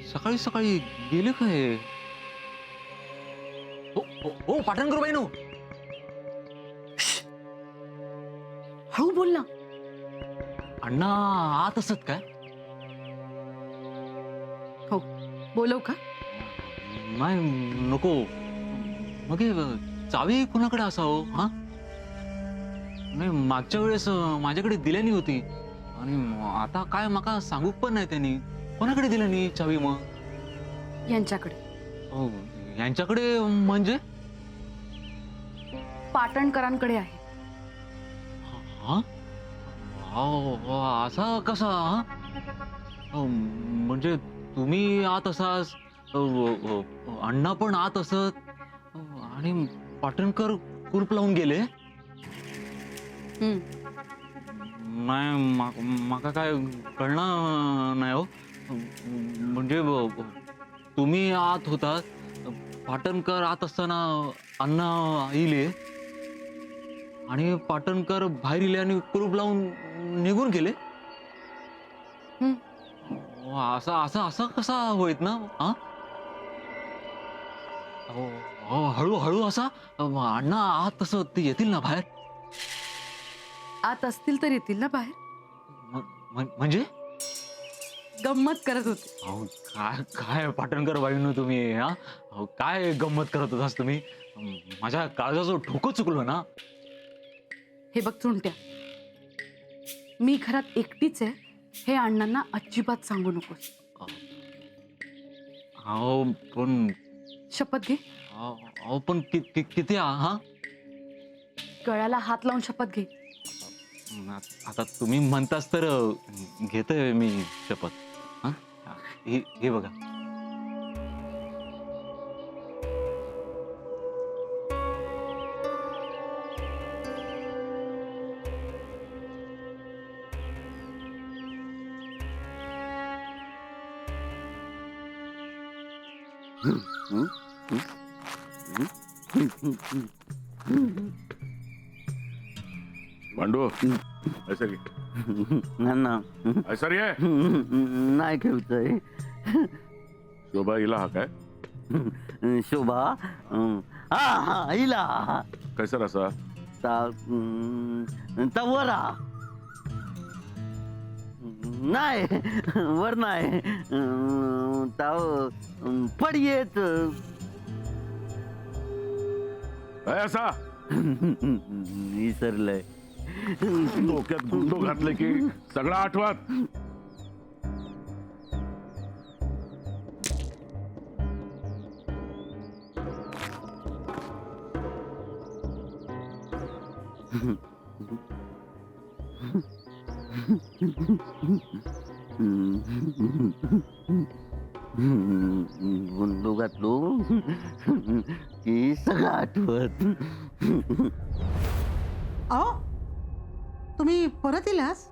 सकाळी सकाळी गेले काय? हो हो हो पाटणकर बाईनो, हळू बोल ना. अण्णा आत असत काय? हो, बोलव का? नाही नको. मग हे चावी कुणाकडे असावं? हा नाही, मागच्या वेळेस माझ्याकडे दिल्यानी होती आणि आता काय मका सांगू पण नाही त्यांनी. कोणाकडे दिल्यानी चावी? मग यांच्याकडे. हो, यांच्याकडे म्हणजे? पाटणकरांकडे आहे. हा असा कसा? हा? म्हणजे तुम्ही आत असाच, अण्णा पण आत असत आणि पाटणकर कुलूप लावून गेले? हम्म. नाही, माका काय कळणार नाही हो. म्हणजे तुम्ही आत होतात, पाटणकर आत असताना अण्णा इले आणि पाटणकर बाहेर इले आणि कुलूप लावून निघून गेले. असं असं असं कसा होईत ना? हा हळू हळू असा अण्णा आत तसं ते येतील ना बाहेर? आत असतील तर येतील ना बाहेर. म्हणजे गंमत करत होते. अहो, काय काय पाटणकर बाईंनो तुम्ही? हा काय गंमत करत होतास तुम्ही? माझ्या काळजाचं ठोकं चुकलं ना. हे बघ चुंट्या, मी घरात एकटीच आहे हे अण्णांना अजिबात सांगू नकोस. अहो पण शपथ घे. अहो पण किती हा? गळ्याला हात लावून शपथ घे. आता तुम्ही म्हणताच तर घेतोय मी शपथ. हा हे बघा. पांडू ऐसा की ना ऐसा रे आहे. नाही खेळतोय. शोभा हिला हा काय शोभा हा हा हिला कैसा असा वरा नाही वर नाही ताव पडियेत काय असा विसरलंय. डोक्यात गुंडो घातले की सगळं आठवत. गुंडो घातलो की सगळं आठवत. अहो तुम्ही परत इलास?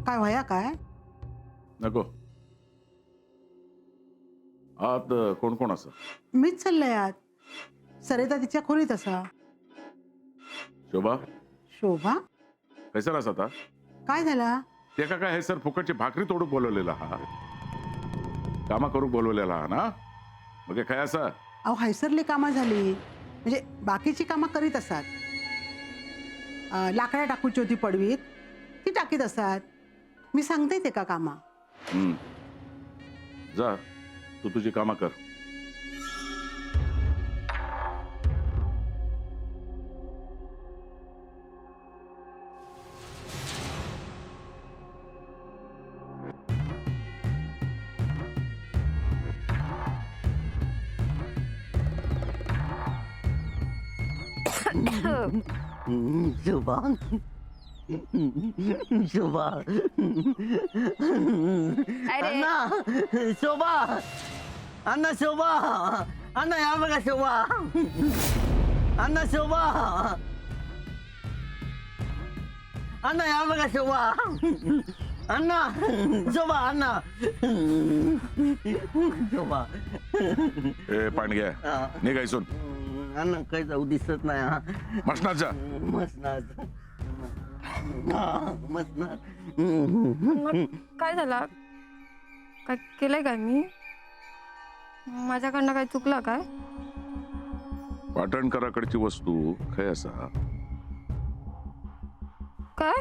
काय वया काय? नको. आत कोण कोण असं? मीच चाललंय आत. सरिता तिच्या खोलीत असा. शोभा शोभा कैसा असा आता? काय झाला? ते का काय हे सर फुकटची भाकरी तोडून बोलवलेला हा, कामा करू बोलवलेला हा ना. मग हे काय असा? अहो हैसरली कामं झाली म्हणजे बाकीची कामं करीत असतात. लाकडा टाकूची होती पडवीत, ती टाकीत असतात. मी सांगते ते का कामा. जा तू तुझी कामा कर. शोभा शोभा अण्णा शोभा अण्णा शोभा अण्णा या बघा शोभा अण्णा शोभा अण्णा या बघा शोभा अण्णा शोभा अण्णा शोभा ए पांडग्या निघायसून. अण्णा काही जाऊ दिसत नाही. हा मसनात जा. मसनात मसनात काय झालं? काय केलंय काय मी? माझ्याकडनं काय चुकलं काय? पाटणकराकडची वस्तू खय असा काय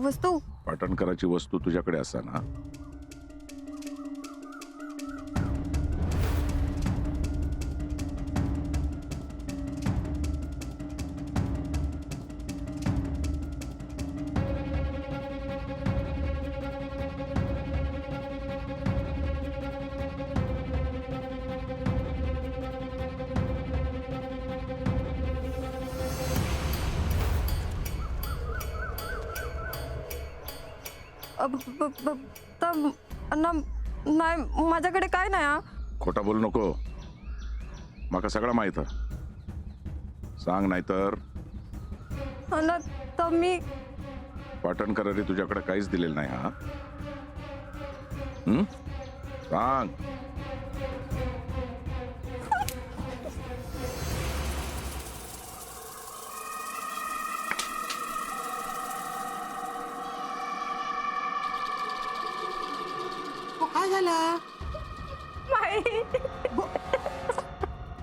वस्तू? पाटणकराची वस्तू तुझ्याकडे असा ना? अण्णा नाही, माझ्याकडे काय नाही हा. खोटा बोलू नको. माका सगळं माहित आहे. सांग नाहीतर अण्णा तर मी पाटणकरांनी तुझ्याकडे काहीच दिलेलं नाही हा? सांग. हो, काय झालं?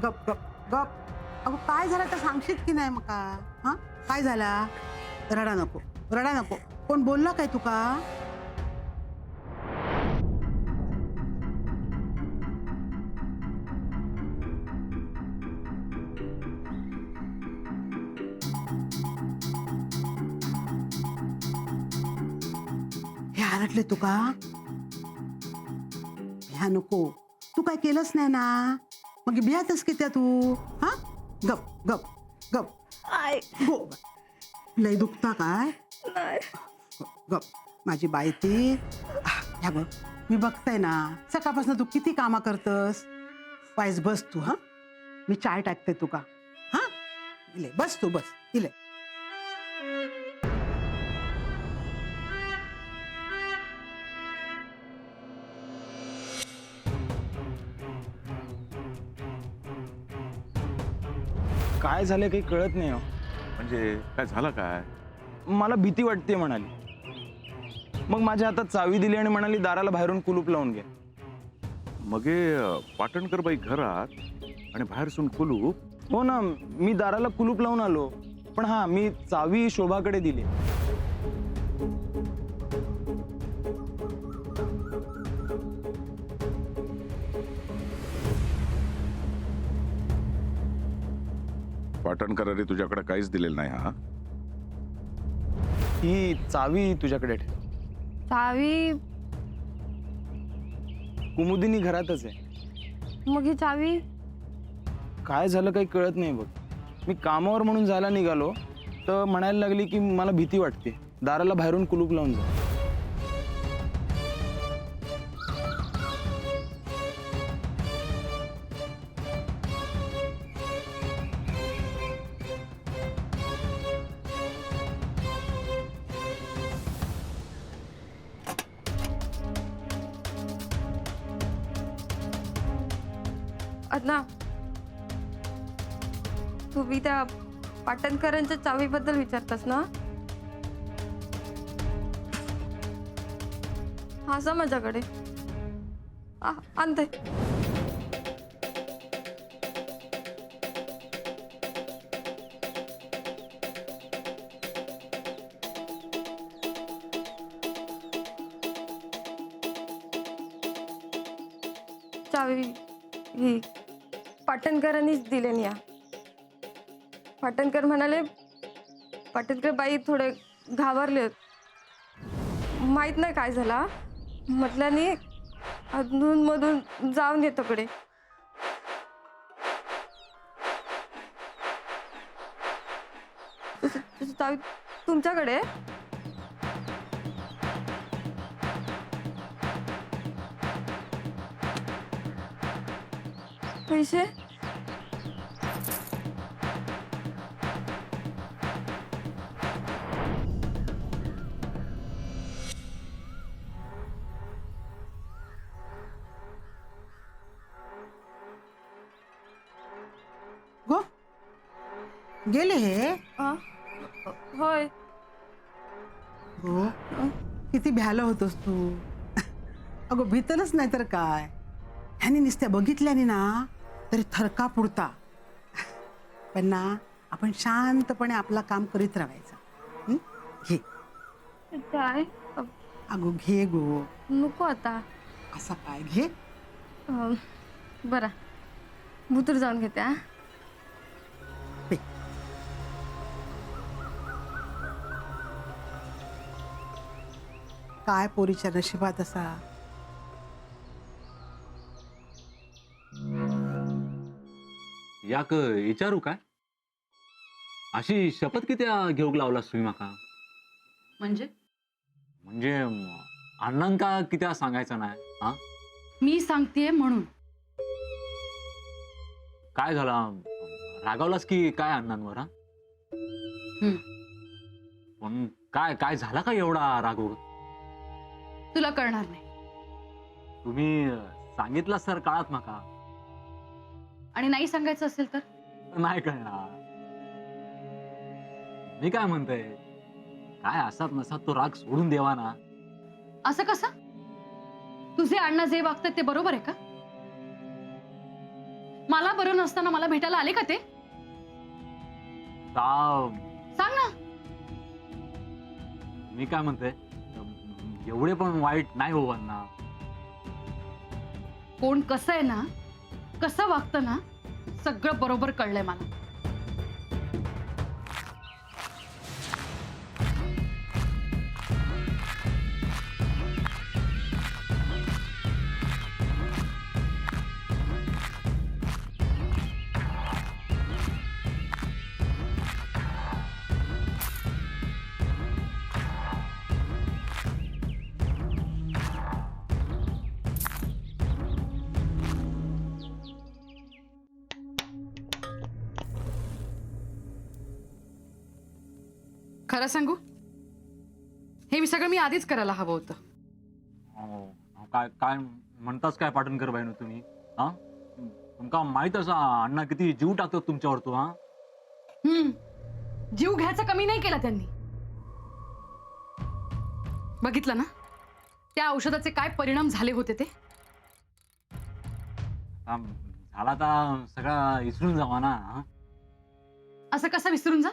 गप गप गप. अगं काय झालं तर सांगशील की नाही मका? हा, काय झाला? रडा नको, रडा नको. कोण बोलला काय तुका? हे आरटले तुका? ह्या नको. तू काय केलंच नाही ना, मग भियातच की त्या तू? हा, गप गप गप. गो. लय दुखता काय? गप. माझी बाई ती. ह्या बघ, मी बघताय ना सकाळपासून तू किती कामा करतस. वाईस बस तू. हा, मी चाय टाकते तुका. हा, इले बस तू, बस इले. काय झालं काही कळत नाही हो. म्हणजे काय झालं काय? मला भीती वाटते म्हणाली. मग माझ्या हातात चावी दिली आणि म्हणाली दाराला बाहेरून कुलूप लावून घे. मगे पाटणकर बाई घरात आणि बाहेरसून कुलूप? हो ना, मी दाराला कुलूप लावून आलो, पण हा मी चावी शोभाकडे दिली. पाटणकरांनी तुझ्याकडे काहीच दिलेलं नाही हा? ही चावी तुझ्याकडे ठेव. चावी? कुमुदिनी घरातच आहे. मग ही चावी? काय झालं काही कळत नाही बघ. मी कामावर म्हणून जायला निघालो तर म्हणायला लागली की मला भीती वाटते, दाराला बाहेरून कुलूप लावून जा. अण्णा तुम्ही त्या पाटणकरांच्या चावीबद्दल विचारतास ना? हा माझ्याकडे आणते. चावी ही पाटणकरांनीच दिली. या पाटणकर म्हणाले, पाटणकर बाई थोडे घाबरले, माहित नाही काय झाला, म्हटल्याने अधून मधून जाऊन येतो कडे. चावी तुमच्याकडे? पैसे? गो गेले हे. होय. हो, किती भ्यालं होतोस तू. अगं भीतलच नाही तर काय. ह्यानी नुसत्या बघितल्याने ना तरी थरका पुरता. पण ना आपण शांतपणे आपलं काम करीत राहायचं. हं? घे काय अगो घे गो. नको आता. असा काय घे. बरं बुतूर जाऊन घेते हा. पे. काय पोरीच्या नशिबात असा. याक विचारू काय अशी शपथ किती घेऊक लावलास तुम्ही माका. म्हणजे म्हणजे अण्णांका किती सांगायचं नाही हा. मी सांगतेय म्हणून. काय झाला रागावलास की काय अण्णांवर हा. हम्म. पण काय काय झाला का एवढा रागव. तुला कळणार नाही. तुम्ही सांगितलं सर काळात माका. आणि नाही सांगायचं असेल तर नाही कळणार. मी काय म्हणतोय काय असात नसात तो राग सोडून देवा ना. असं कसं. तुझे अण्णा जे वागतात ते बरोबर आहे का. मला बरं नसताना मला भेटायला आले का ते. सांग ना. मी काय म्हणतोय एवढे पण वाईट नाही हो अण्णा. कोण कसं आहे ना कसं वागतं ना सगळं बरोबर कळलंय मला. खरं सांगू हे सगळं मी आधीच करायला हवं होतं. काय काय म्हणताच काय पाटणकर बाईनो तुम्ही हा. तुमका माहित असा अण्णा किती जीव टाकतो तुमच्यावर तो हा. जीव घ्यायचा कमी नाही केला त्यांनी. बघितलं ना त्या औषधाचे काय परिणाम झाले होते ते. झाला तर सगळा विसरून जावा ना हा? असं कसं विसरून जा.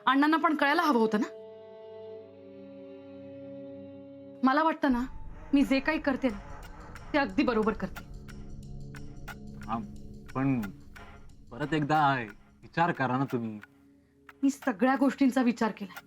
अण्णांना पण कळायला हवं होतं ना. मला वाटतं ना मी जे काही करते ना ते अगदी बरोबर करते. पण परत एकदा विचार करा ना तुम्ही. मी सगळ्या गोष्टींचा विचार केला.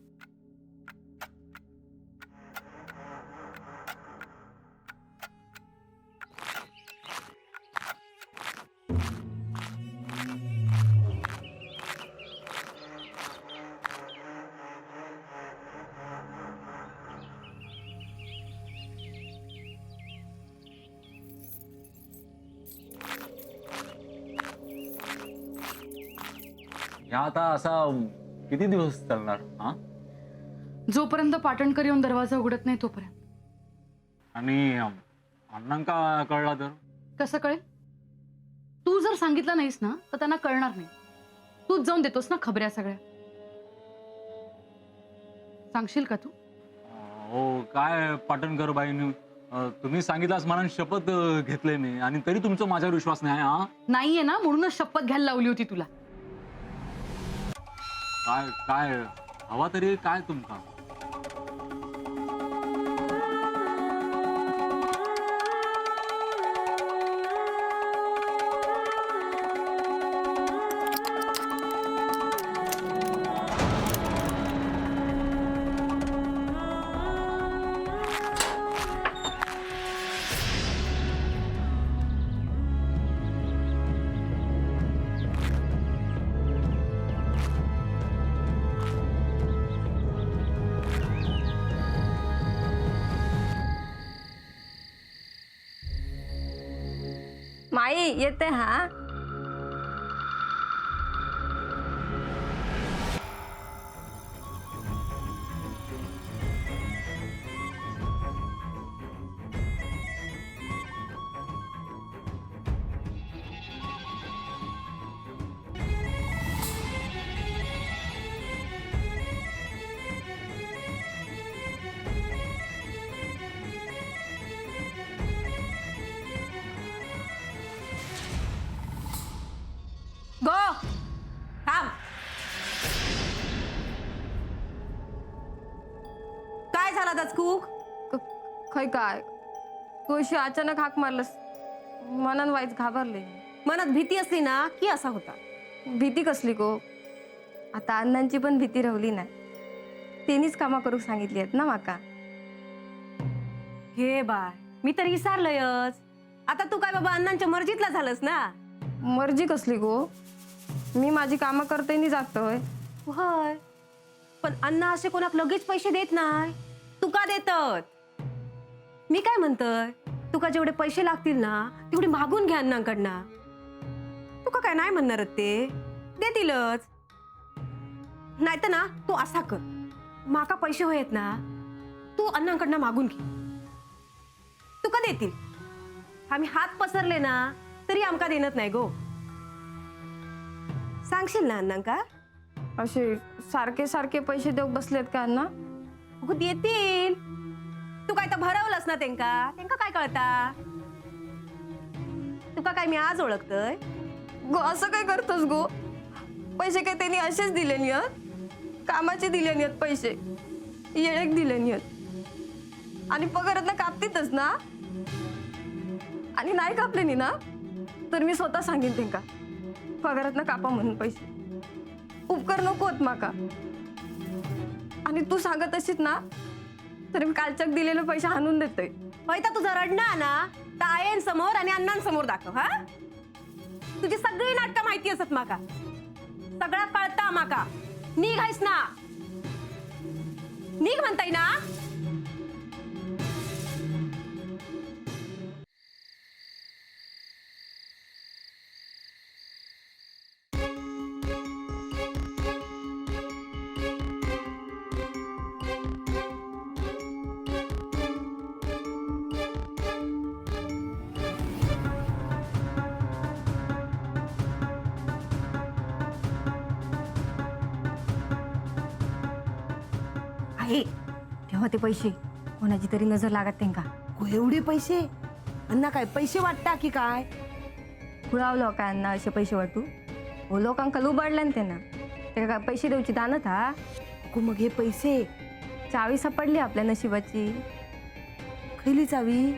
ह्या आता असा किती दिवस चालणार हा. जोपर्यंत पाटणकर येऊन दरवाजा उघडत नाही तोपर्यंत. आणि अण्णांका कळला तर कसं कळेल. तू जर सांगितलं नाहीस ना तर त्यांना कळणार नाही. तूच जाऊन देतोस ना खबऱ्या सगळ्या. सांगशील का तू. हो काय पाटणकर बाईंनी तुम्ही सांगितलास मला शपथ घेतले मी आणि तरी तुमचा माझ्यावर विश्वास नाही हा. नाहीये ना म्हणूनच शपथ घ्यायला लावली होती तुला. काय काय हवा तरी काय तुमका. माई येते हा. गो थांब. काय झाला दचकूक? खय काय तू अशी अचानक हाक मारलंस मनान वाईच घाबरले. मनात भीती असली ना की असा होता. भीती कसली गो? आता अण्णांची पण भीती राहिली नाही. त्यांनीच कामा करू सांगितली आहेत ना माका. हे बाय मी तर विसरलोयच. आता तू काय बाबा अण्णांच्या मर्जीतला झालंस ना. मर्जी कसली गो? मी माझी कामं करते जातोय. होय पण अण्णा असे कोणाक लगेच पैसे देत नाही. तुका देतात. मी काय म्हणतोय तुका जेवढे पैसे लागतील ना तेवढे मागून घ्या अण्णांकडनं. तुका काय नाही म्हणणार ते देतीलच. नाही तर ना तू असा कर. माका पैसे होयत ना तू अण्णांकडनं मागून घे. तुका देतील. आम्ही हात पसरले ना तरी आमका देणत नाही गो. सांगशील ना अण्णांका? असे सारखे सारखे पैसे देऊ बसलेत का अण्णा? हो देतील. तू काय तर भरवलंस ना त्यांका काय कळता. तुका काय मी आज ओळखतोय? गो असं काय करतोस गो? पैसे काय त्यांनी असेच दिले नाहीत. कामाचे दिले नाहीत पैसे. येळेक दिले नाहीत आणि पगारात कापतीतच ना. आणि नाही कापले नी ना तर मी स्वतः सांगेन त्यांका पगारात कापा म्हणून पैसे. उपकार नकोत माका. आणि तू सांगत अशीत ना तर मी कालच्याक दिलेले पैसे आणून देतोय. होय तर तुझं रडणं ना तर आयन समोर आणि अण्णांसमोर दाखव. हा तुझी सगळी नाटकं माहिती असत माका. सगळं कळता माका. निघायस ना. निघ म्हणताय ना. आहे तेव्हा ते पैसे कोणाची तरी नजर लागत त्यांका. एवढे पैसे अण्णा काय पैसे वाटता की काय? खुळावलो काय अण्णा असे पैसे वाटू? हो लोकांका लुबाडले ना त्यांना. ते काय पैसे देऊची दानत हा? मग हे पैसे चावी सापडली आपल्या नशिबाची. खैली चावी?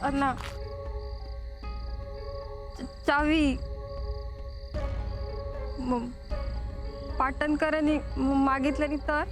अण्णा चावी पाटणकरांनी मागितल्यानी तर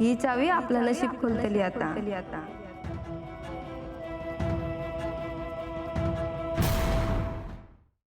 ही चावी आपलं नशीब खोलतली आता.